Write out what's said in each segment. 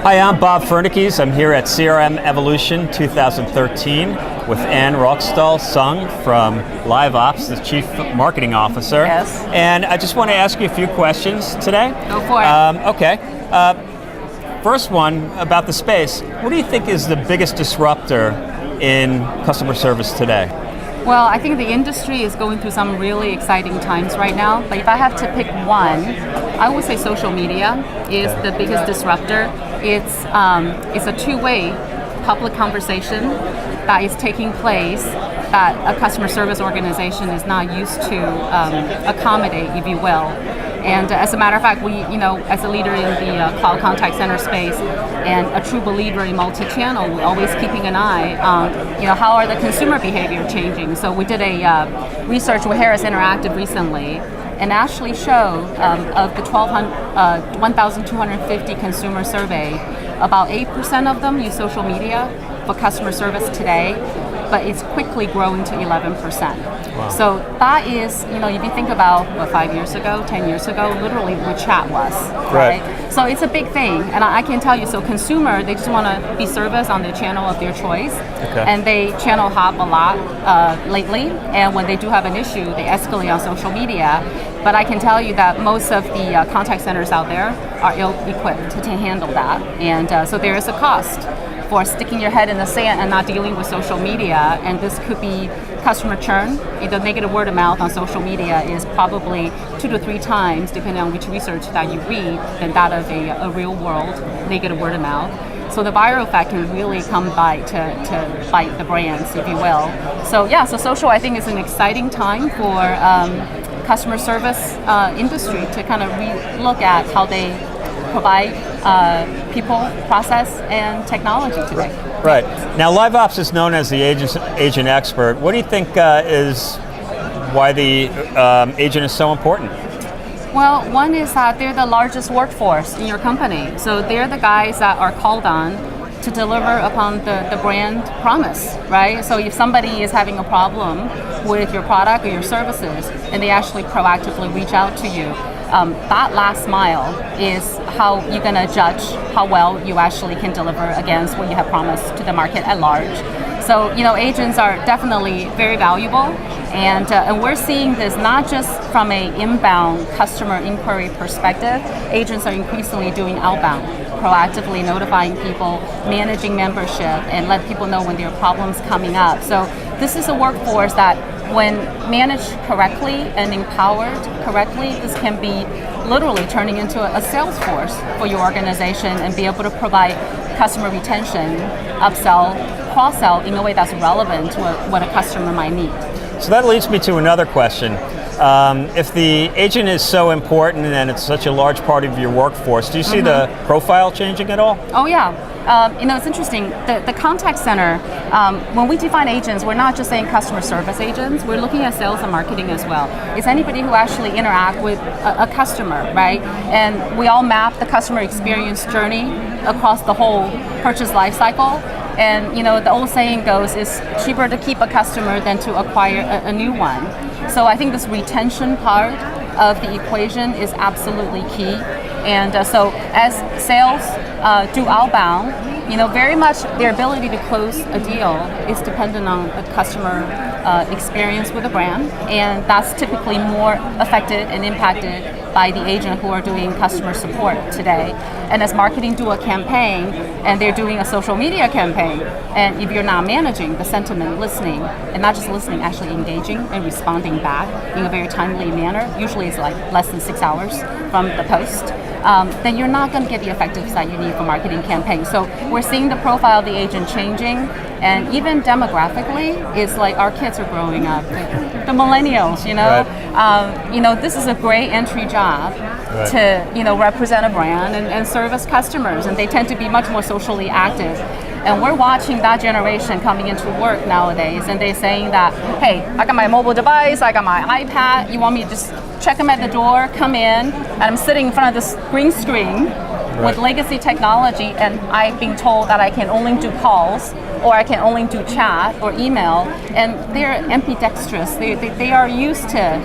Hi, I'm Bob Fernekees. I'm here at CRM Evolution 2013 with Ann Ruckstuhl from LiveOps, the Chief Marketing Officer. Yes. And I just want to ask you a few questions today. Go for it. Okay. First one about the space. What do you think is the biggest disruptor in customer service today? Well, I think the industry is going through some really exciting times right now. But if I have to pick one, I would say social media is the biggest disruptor. It's a two-way public conversation that is taking place that a customer service organization is not used to accommodate, if you will. And as a matter of fact, we, as a leader in the cloud contact center space and a true believer in multi-channel, we're always keeping an eye on, how are the consumer behavior changing. So we did a research with Harris Interactive recently, and actually showed of the 1,250 consumer survey, about 8% of them use social media for customer service today, but it's quickly growing to 11%. Wow. So that is, if you think about 5 years ago, 10 years ago, literally what chat was, right? So it's a big thing, and I can tell you, so consumer, they just want to be serviced on the channel of their choice, and they channel hop a lot lately, and when they do have an issue, they escalate on social media. But I can tell you that most of the contact centers out there are ill-equipped to handle that, and so there is a cost for sticking your head in the sand and not dealing with social media, and this could be customer churn. The negative word of mouth on social media is probably 2 to 3 times, depending on which research that you read, than that of a real world negative word of mouth. So the viral effect can really come to bite the brands, if you will. So yeah, so social I think is an exciting time for customer service industry to kind of look at how they provide people, process, and technology today. Right. Now, LiveOps is known as the agent expert. What do you think is why the agent is so important? Well, one is that they're the largest workforce in your company. So they're the guys that are called on to deliver upon the brand promise, right? So if somebody is having a problem with your product or your services, and they actually proactively reach out to you, that last mile is how you're going to judge how well you actually can deliver against what you have promised to the market at large. So, agents are definitely very valuable, and we're seeing this not just from an inbound customer inquiry perspective. Agents are increasingly doing outbound, proactively notifying people, managing membership, and let people know when there are problems coming up. So this is a workforce that, when managed correctly and empowered correctly, this can be literally turning into a sales force for your organization and be able to provide customer retention, upsell, cross-sell in a way that's relevant to what a customer might need. So that leads me to another question. If the agent is so important and it's such a large part of your workforce, do you see the profile changing at all? Oh yeah. It's interesting. The contact center, when we define agents, we're not just saying customer service agents, we're looking at sales and marketing as well. It's anybody who actually interact with a customer, right? And we all map the customer experience journey across the whole purchase life cycle. And the old saying goes, it's cheaper to keep a customer than to acquire a new one. So I think this retention part of the equation is absolutely key. And so as sales do outbound, very much their ability to close a deal is dependent on the customer experience with the brand, and that's typically more affected and impacted by the agent who are doing customer support today. And as marketing do a campaign, and they're doing a social media campaign, and if you're not managing the sentiment, listening, and not just listening, actually engaging and responding back in a very timely manner, usually it's like less than 6 hours from the post, then you're not going to get the effectiveness that you need for marketing campaigns. So we're seeing the profile of the agent changing, and even demographically, it's like our kids are growing up, the millennials, Right. This is a great entry job to, represent a brand and service customers, and they tend to be much more socially active. And we're watching that generation coming into work nowadays, and they're saying that, hey, I got my mobile device, I got my iPad, you want me to just check them at the door, come in, and I'm sitting in front of this green screen, with legacy technology, and I've been told that I can only do calls, or I can only do chat or email, and they're ambidextrous. They are used to,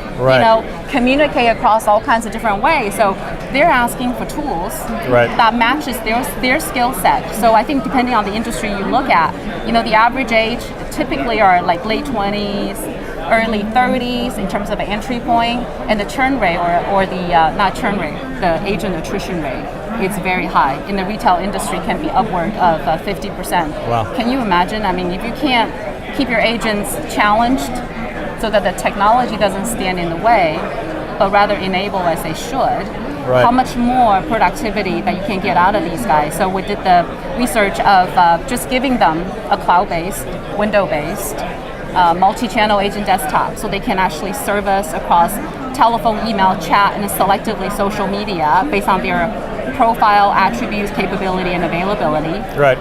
communicate across all kinds of different ways. So they're asking for tools that matches their skill set. So I think depending on the industry you look at, the average age typically are like late 20s, early 30s in terms of an entry point, and the churn rate or the not churn rate, the agent attrition rate, it's very high. In the retail industry, can be upward of 50%. Wow. Can you imagine? I mean, if you can't keep your agents challenged so that the technology doesn't stand in the way, but rather enable as they should, how much more productivity that you can get out of these guys. So we did the research of just giving them a cloud-based, window-based, multi-channel agent desktop, so they can actually service across telephone, email, chat, and selectively social media based on their profile, attributes, capability, and availability. Right.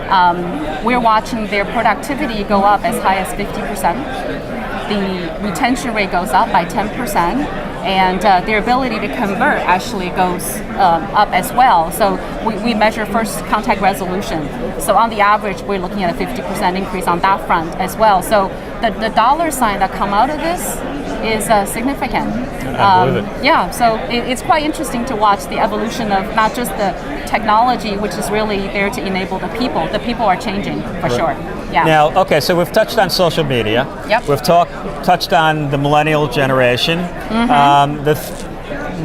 We're watching their productivity go up as high as 50%. The retention rate goes up by 10%, and their ability to convert actually goes up as well. So we measure first contact resolution. So on the average, we're looking at a 50% increase on that front as well. So the dollar sign that come out of this is significant. I believe it. Yeah, so it's quite interesting to watch the evolution of not just the technology, which is really there to enable the people. The people are changing, for sure. Yeah. Now, okay, so we've touched on social media. Yep. We've touched on the millennial generation. The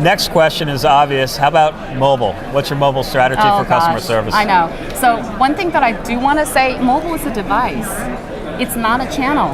next question is obvious. How about mobile? What's your mobile strategy for customer service? I know. So one thing that I do want to say, mobile is a device. It's not a channel.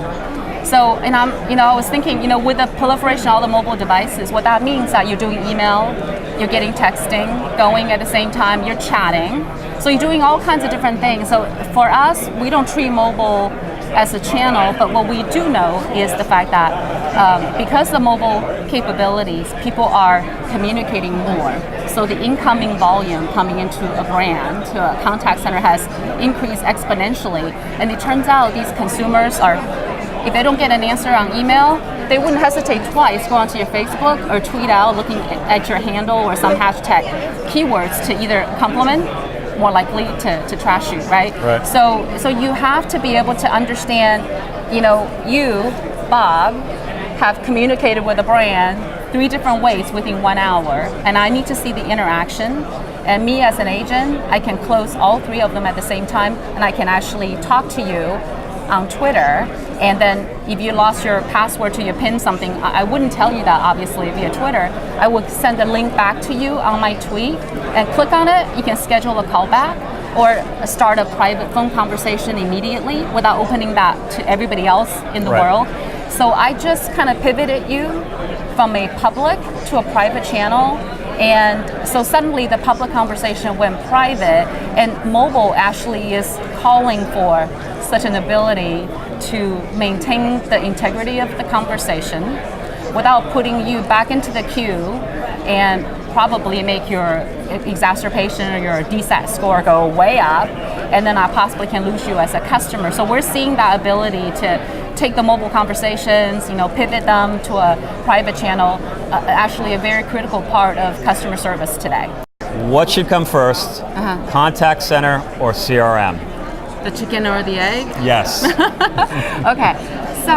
So, and I was thinking, with the proliferation of all the mobile devices, what that means that you're doing email, you're getting texting, going at the same time, you're chatting. So you're doing all kinds of different things. So for us, we don't treat mobile as a channel, but what we do know is the fact that because the mobile capabilities, people are communicating more. So the incoming volume coming into a brand, to a contact center, has increased exponentially. And it turns out these consumers are, if they don't get an answer on email, they wouldn't hesitate twice, go onto your Facebook or tweet out looking at your handle or some hashtag keywords to either compliment, more likely to trash you, right? So you have to be able to understand, you, Bob, have communicated with a brand 3 different ways within 1 hour, and I need to see the interaction. And me as an agent, I can close all 3 of them at the same time, and I can actually talk to you on Twitter. And then if you lost your password to your PIN something, I wouldn't tell you that obviously via Twitter. I would send a link back to you on my tweet and click on it. You can schedule a call back or start a private phone conversation immediately without opening that to everybody else in the world. So I just kind of pivoted you from a public to a private channel. And so suddenly the public conversation went private, and mobile actually is calling for such an ability to maintain the integrity of the conversation without putting you back into the queue and probably make your exacerbation or your DSAT score go way up, and then I possibly can lose you as a customer. So we're seeing that ability to take the mobile conversations, pivot them to a private channel, actually a very critical part of customer service today. What should come first, contact center or CRM? The chicken or the egg? Yes. Okay, so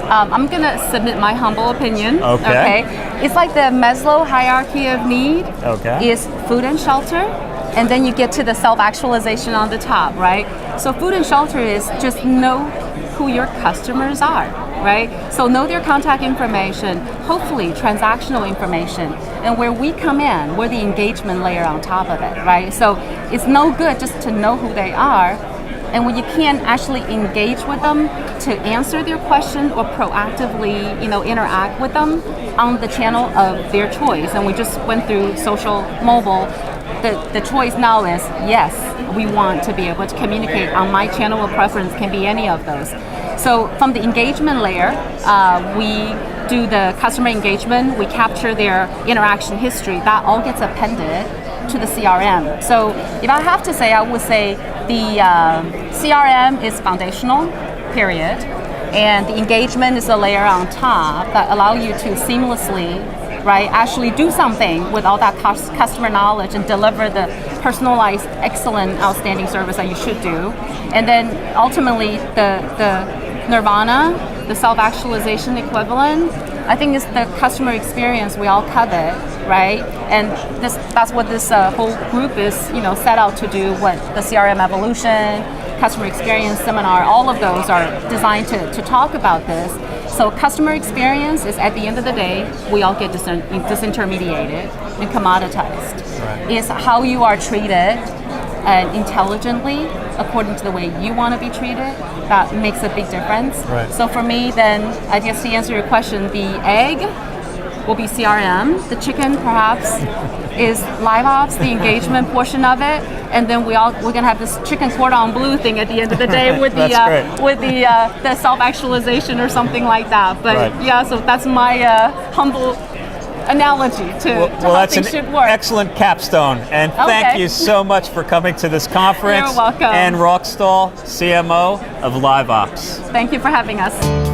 I'm going to submit my humble opinion. Okay. It's like the Maslow hierarchy of need is food and shelter, and then you get to the self-actualization on the top, right? So food and shelter is just know who your customers are, right? So know their contact information, hopefully transactional information, and where we come in, we're the engagement layer on top of it, right? So it's no good just to know who they are, and when you can't actually engage with them to answer their question or proactively, interact with them on the channel of their choice. And we just went through social, mobile. The choice now is, yes, we want to be able to communicate on my channel of preference, can be any of those. So from the engagement layer, we do the customer engagement, we capture their interaction history, that all gets appended to the CRM. So if I have to say, I would say the CRM is foundational, period, and the engagement is a layer on top that allow you to seamlessly right? Actually do something with all that customer knowledge and deliver the personalized, excellent, outstanding service that you should do. And then ultimately the nirvana, the self-actualization equivalent, I think is the customer experience we all covet, right? And that's what this whole group is, set out to do. What the CRM Evolution, customer experience seminar, all of those are designed to talk about this. So customer experience is, at the end of the day, we all get disintermediated and commoditized. Right. It's how you are treated intelligently, according to the way you want to be treated, that makes a big difference. Right. So for me, then, I guess to answer your question, the egg will be CRM. The chicken, perhaps, is LiveOps, the engagement portion of it, and then we're gonna have this chicken cordon bleu thing at the end of the day with the self-actualization or something like that. But right. yeah, so that's my humble analogy to how things should work. Excellent capstone, and thank you so much for coming to this conference. You're welcome. Ann Ruckstuhl, CMO of LiveOps. Thank you for having us.